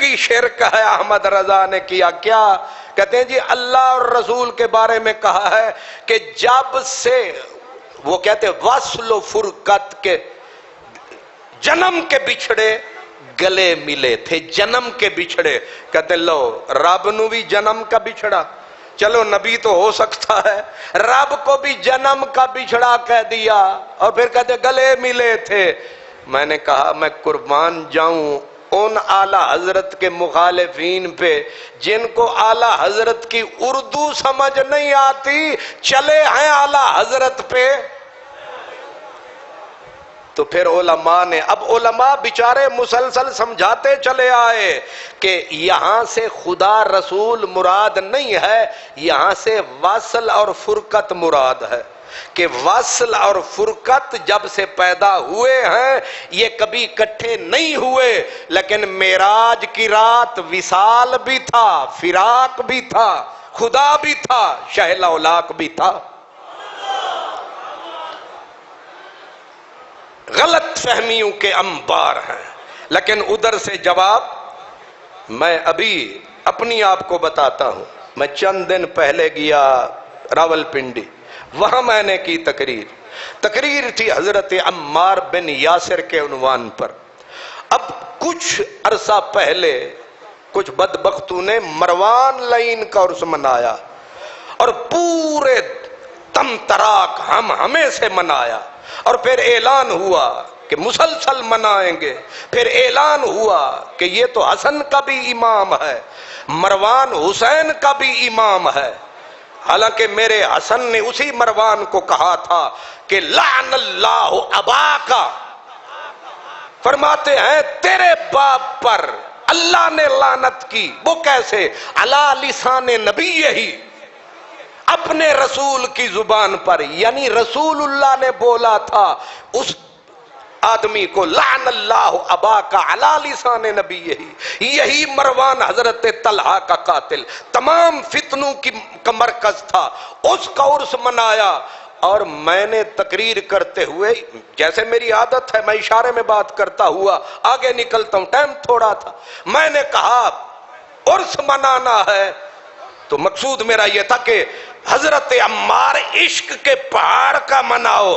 की शिरक है अहमद रजा ने किया। क्या कहते हैं जी? अल्लाह और रसूल के बारे में कहा है कि जब से वो कहते वस्ल फुरकत के जन्म के बिछड़े गले मिले थे, जन्म के बिछड़े। कहते लो रब नू भी जन्म का बिछड़ा, चलो नबी तो हो सकता है, रब को भी जन्म का बिछड़ा कह दिया और फिर कहते गले मिले थे। मैंने कहा मैं कुर्बान जाऊं उन आला हजरत के मुखालिफीन पे जिनको आला हजरत की उर्दू समझ नहीं आती, चले हैं आला हजरत पे। तो फिर उलमा ने, अब उलमा बेचारे मुसलसल समझाते चले आए कि यहां से खुदा रसूल मुराद नहीं है, यहां से वसल और फुरकत मुराद है कि वसल और फुरकत जब से पैदा हुए हैं ये कभी इकट्ठे नहीं हुए, लेकिन मेराज की रात विसाल भी था, फिराक भी था, खुदा भी था, शहलौलाक भी था। गलत फहमियों के अंबार हैं। लेकिन उधर से जवाब मैं अभी अपनी आपको बताता हूं। मैं चंद दिन पहले गया रावलपिंडी, वहां मैंने की तकरीर थी हजरत अम्मार बिन यासिर के उन्वान पर। अब कुछ अरसा पहले कुछ बदबख्तों ने मरवान लाइन का उर्स मनाया और पूरे तम तराक हम हमें से मनाया और फिर ऐलान हुआ कि मुसलसल मनाएंगे। फिर ऐलान हुआ कि ये तो हसन का भी इमाम है, मरवान हुसैन का भी इमाम है। हालांकि मेरे हसन ने उसी मरवान को कहा था कि लानल्लाहु अबाका, फरमाते हैं तेरे बाप पर अल्लाह ने लानत की। वो कैसे? अला लिसाने नबी, यही अपने रसूल की जुबान पर, यानी रसूलुल्लाह ने बोला था उस आदमी को लानल्लाहु अबाका अला लिसाने नबी, यही मरवान हजरत तलहा का कातिल तमाम फितनों की का मरकज था, उसका उर्स मनाया। और मैंने तकरीर करते हुए, जैसे मेरी आदत है मैं इशारे में बात करता हुआ आगे निकलता हूं, टाइम थोड़ा था, मैंने कहा उर्स मनाना है तो मकसूद मेरा यह था कि हजरत अम्मार इश्क के पहाड़ का मनाओ,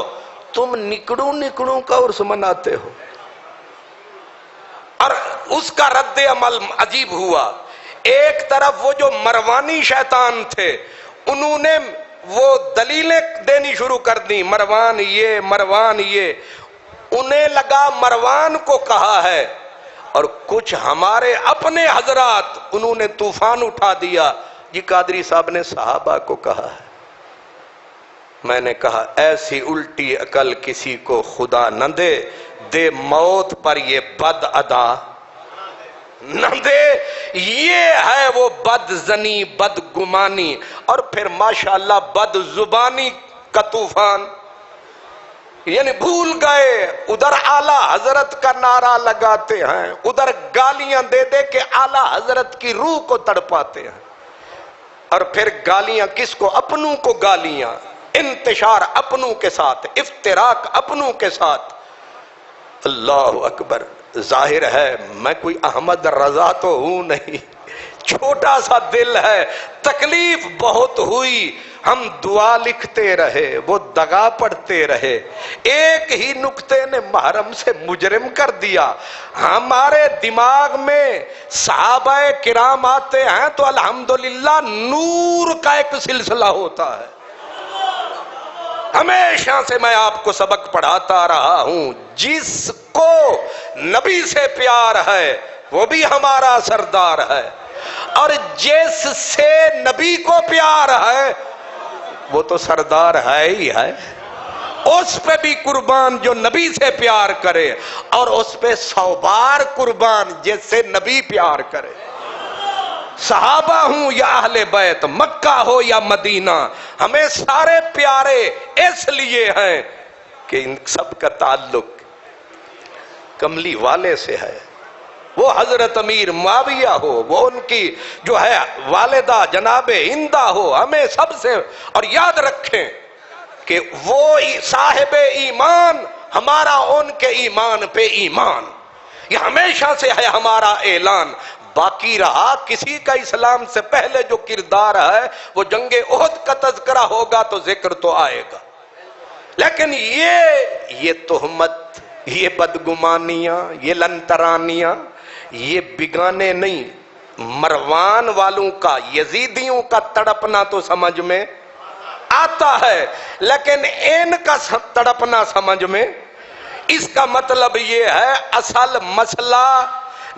तुम निकड़ू निकड़ू का उर्स मनाते हो। और उसका रद्द अमल अजीब हुआ। एक तरफ वो जो मरवानी शैतान थे उन्होंने वो दलीलें देनी शुरू कर दी, मरवान ये, उन्हें लगा मरवान को कहा है। और कुछ हमारे अपने हजरात उन्होंने तूफान उठा दिया, जी कादरी साहब ने सहाबा को कहा है। मैंने कहा ऐसी उल्टी अकल किसी को खुदा न दे, दे मौत पर ये बद अदा न दे। ये है वो बदजनी, बदगुमानी और फिर माशाअल्लाह बदजुबानी का तूफान। यानी भूल गए, उधर आला हजरत का नारा लगाते हैं, उधर गालियां दे दे के आला हजरत की रूह को तड़पाते हैं। और फिर गालियां किसको? अपनों को गालियां, इंतशार अपनों के साथ, इफ्तिराक अपनों के साथ। अल्लाह अकबर। जाहिर है मैं कोई अहमद रजा तो हूं नहीं, छोटा सा दिल है, तकलीफ बहुत हुई, हम दुआ लिखते रहे, वो दगा पढ़ते रहे। एक ही नुक्ते ने महरम से मुजरिम कर दिया। हमारे दिमाग में सहाबाए किराम आते हैं तो अल्हम्दुलिल्लाह नूर का एक सिलसिला होता है। हमेशा से मैं आपको सबक पढ़ाता रहा हूं, जिसको नबी से प्यार है वो भी हमारा सरदार है, और जिससे नबी को प्यार है वो तो सरदार है ही है। उस पे भी कुर्बान जो नबी से प्यार करे, और उस पे 100 बार कुर्बान जिससे नबी प्यार करे। सहाबा हूं या अहले बैत, मक्का हो या मदीना, हमें सारे प्यारे इसलिए हैं कि इन सब का ताल्लुक कमली वाले से है। वो हजरत अमीर मुआविया हो, वो उनकी जो है वालिदा जनाबे हिंदा हो, हमें सबसे। और याद रखें कि वो साहिबे ईमान, हमारा उनके ईमान पे ईमान, ये हमेशा से है हमारा ऐलान। बाकी रहा किसी का इस्लाम से पहले जो किरदार है वो जंगे ओहद का तज़किरा होगा तो जिक्र तो आएगा। लेकिन ये तोहमत, ये बदगुमानियां, ये लंतरानियां, ये बिगाने नहीं, मरवान वालों का, यजीदियों का तड़पना तो समझ में आता है, लेकिन इनका तड़पना समझ में, इसका मतलब ये है असल मसला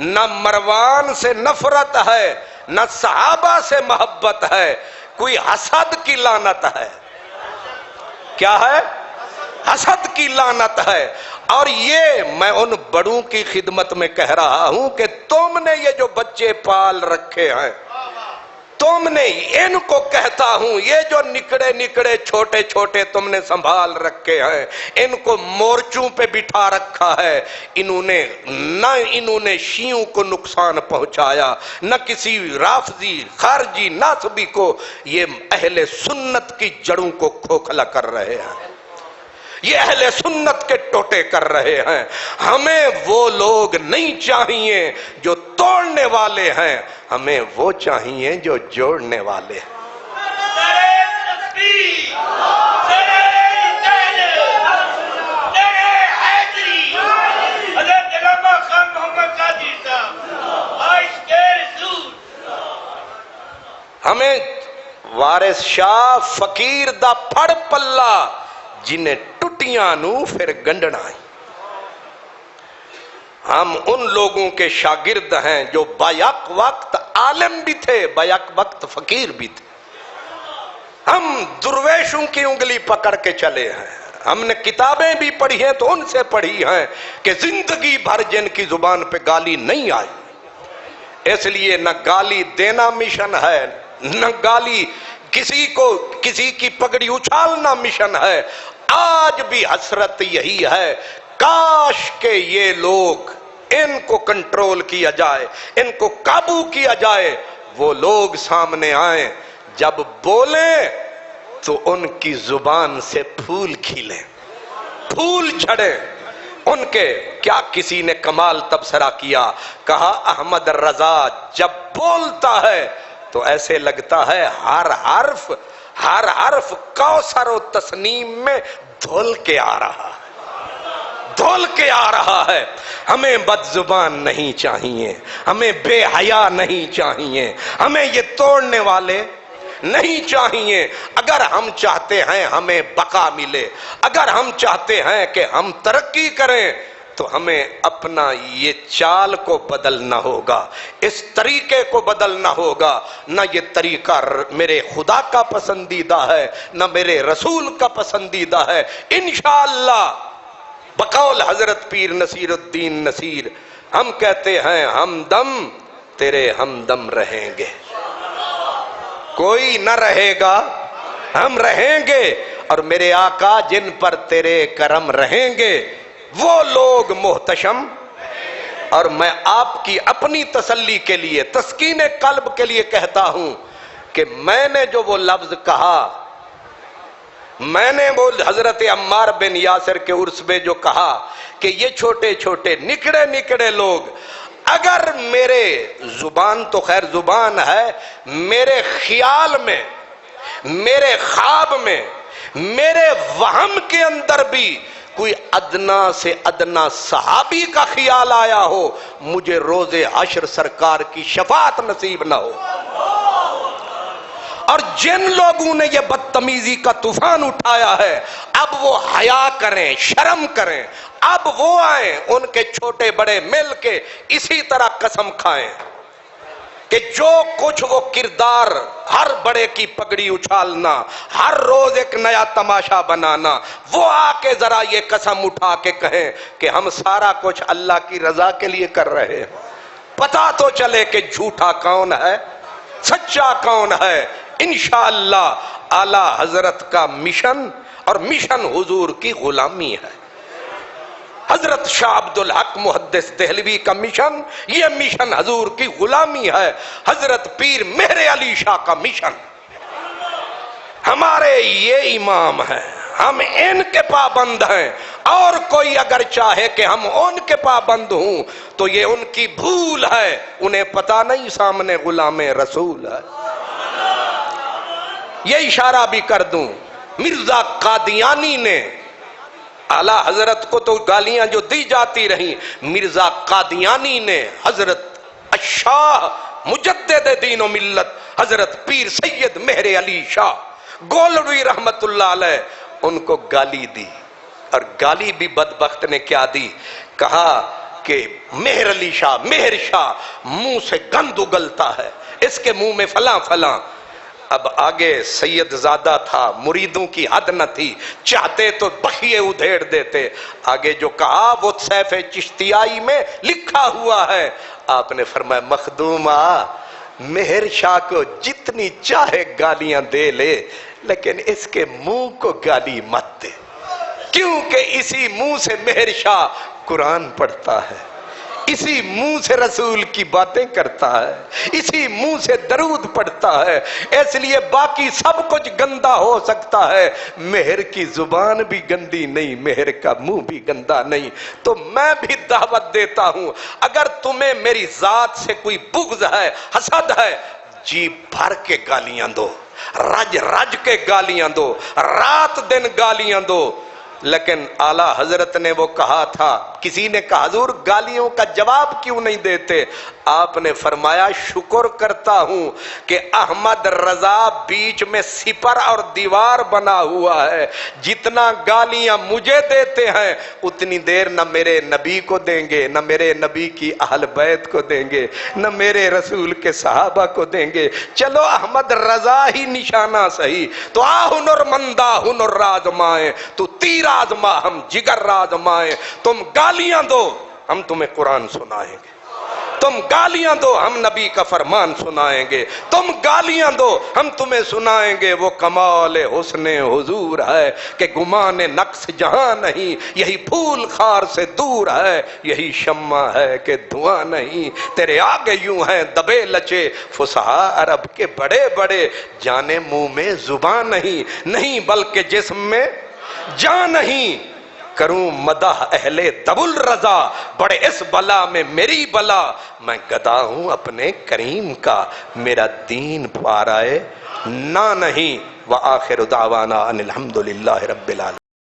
न मरवान से नफरत है, न सहाबा से मोहब्बत है, कोई हसद की लानत है। क्या है? हसद की लानत है। और ये मैं उन बड़ों की खिदमत में कह रहा हूं कि तुमने ये जो बच्चे पाल रखे हैं, तुमने, इनको कहता हूं, ये जो निकड़े निकड़े छोटे छोटे तुमने संभाल रखे हैं, इनको मोर्चों पे बिठा रखा है। इन्होंने शियों को नुकसान पहुंचाया, न किसी राफजी खारजी नासबी को। ये अहले सुन्नत की जड़ों को खोखला कर रहे हैं, ये अहले सुन्नत के टोटे कर रहे हैं। हमें वो लोग नहीं चाहिए जो तोड़ने वाले हैं, हमें वो चाहिए जो जोड़ने वाले हैं। हमें वारिस शाह फकीर दा फड़ पल्ला जिन्हें टुटियां नू फिर गंढना है। हम उन लोगों के शागिर्द हैं जो बायक वक्त आलिम भी थे, बायक वक्त फकीर भी थे। हम दुर्वेशों की उंगली पकड़ के चले हैं। हमने किताबें भी पढ़ी हैं तो उनसे पढ़ी हैं कि जिंदगी भर जिनकी जुबान पे गाली नहीं आई, इसलिए न गाली देना मिशन है, न गाली किसी को, किसी की पगड़ी उछालना मिशन है। आज भी हसरत यही है, काश के ये लोग, इनको कंट्रोल किया जाए, इनको काबू किया जाए, वो लोग सामने आए, जब बोले तो उनकी जुबान से फूल खिले, फूल झड़े उनके। क्या किसी ने कमाल तबसरा किया, कहा अहमद रजा जब बोलता है तो ऐसे लगता है हर हर्फ कौसर और तस्नीम में धुल के आ रहा है, धुल के आ रहा है। हमें बदजुबान नहीं चाहिए, हमें बेहया नहीं चाहिए, हमें ये तोड़ने वाले नहीं चाहिए। अगर हम चाहते हैं हमें बका मिले, अगर हम चाहते हैं कि हम तरक्की करें, तो हमें अपना ये चाल को बदलना होगा, इस तरीके को बदलना होगा। ना ये तरीका मेरे खुदा का पसंदीदा है, ना मेरे रसूल का पसंदीदा है। इंशाअल्लाह बकौल हजरत पीर नसीरुद्दीन नसीर, हम कहते हैं हमदम तेरे हमदम रहेंगे, कोई न रहेगा, हम रहेंगे। और मेरे आका जिन पर तेरे करम रहेंगे वो लोग मोहतशम। और मैं आपकी अपनी तसल्ली के लिए, तस्कीने कल्ब के लिए कहता हूं कि मैंने जो वो लफ्ज कहा, मैंने वो हजरत अम्मार बिन यासिर के उर्स में जो कहा कि ये छोटे छोटे निकड़े निकड़े लोग, अगर मेरे जुबान तो खैर जुबान है, मेरे ख्याल में, मेरे ख्वाब में, मेरे वहम के अंदर भी कोई अदना से अदना सहाबी का ख्याल आया हो, मुझे रोजे हश्र सरकार की शफाअत नसीब ना हो। और जिन लोगों ने ये बदतमीजी का तूफान उठाया है, अब वो हया करें, शर्म करें, अब वो आए, उनके छोटे बड़े मिल के इसी तरह कसम खाएं कि जो कुछ वो किरदार, हर बड़े की पगड़ी उछालना, हर रोज एक नया तमाशा बनाना, वो आके जरा ये कसम उठा के कहें कि हम सारा कुछ अल्लाह की रजा के लिए कर रहे हैं। पता तो चले कि झूठा कौन है, सच्चा कौन है। इंशाअल्लाह आला हजरत का मिशन और मिशन हुजूर की गुलामी है। हजरत शाह अब्दुल हक मुहद्दिस देहलवी का मिशन, ये मिशन हजूर की गुलामी है। हजरत पीर मेहर अली शाह का मिशन, हमारे ये इमाम है, हम इनके पाबंद हैं, और कोई अगर चाहे कि हम उनके पाबंद हूं तो ये उनकी भूल है, उन्हें पता नहीं सामने गुलामे रसूल है। ये इशारा भी कर दूं, मिर्जा कादियानी ने आला हजरत को तो गालियां जो दी जाती रही, मिर्जा कादियानी ने हजरत शाह मुजद्दिद दीन व मिल्लत हजरत पीर सैयद मेहर अली शाह गोलवी रहमतुल्लाह अलैह उनको गाली दी। और गाली भी बदबख्त ने क्या दी, कहा कि मेहर अली शाह, मेहर शाह, मुंह से गंद उगलता है, इसके मुंह में फला फला। अब आगे सैयदजादा था, मुरीदों की हद न थी, चाहते तो बखिए उधेड़ देते। आगे जो कहा वो सैफ़े चिश्तियाई में लिखा हुआ है। आपने फरमाया मखदूमा, मेहर शाह को जितनी चाहे गालियां दे ले, लेकिन इसके मुंह को गाली मत दे, क्योंकि इसी मुंह से मेहर शाह कुरान पढ़ता है, इसी मुंह से रसूल की बातें करता है, इसी मुंह से दरूद पढ़ता है। इसलिए बाकी सब कुछ गंदा हो सकता है, मेहर की जुबान भी गंदी नहीं, मेहर का मुंह भी गंदा नहीं। तो मैं भी दावत देता हूं, अगर तुम्हें मेरी जात से कोई बुग़्ज़ है, हसद है, जी भर के गालियां दो, रज रज के गालियां दो, रात दिन गालियां दो। लेकिन आला हजरत ने वो कहा था, किसी ने कहा हुजूर गालियों का जवाब क्यों नहीं देते? आपने फरमाया शुक्र करता हूं कि अहमद रजा बीच में सिपर और दीवार बना हुआ है। जितना गालियां मुझे देते हैं उतनी देर न मेरे नबी को देंगे, न मेरे नबी की अहल बैत को देंगे, न मेरे रसूल के सहाबा को देंगे। चलो अहमद रजा ही निशाना सही। तो आ हुनरमंदा हुनर राजमाए, तू तीर आजमा हम जिगर राजमाए। तुम गालियां दो हम तुम्हें कुरान सुनाएंगे, तुम गालियां दो हम नबी का फरमान सुनाएंगे, तुम गालियां दो हम तुम्हें सुनाएंगे वो कमाल हुस्ने हुजूर है कि गुमाने नक्श जहां नहीं, यही फूल खार से दूर है, यही शम्मा है कि धुआं नहीं। तेरे आगे यूं हैं दबे लचे फुसहा अरब के बड़े बड़े, जाने मुंह में जुबान नहीं, नहीं बल्कि जिस्म में जान नहीं। करूं मदह अहले दबुल रजा, बड़े इस बला में मेरी बला, मैं गदा हूं अपने करीम का, मेरा दीन पाराए ना नहीं। व आखिर दावाना अनिल हम्दुलिल्लाहि रब्बिल आलमीन।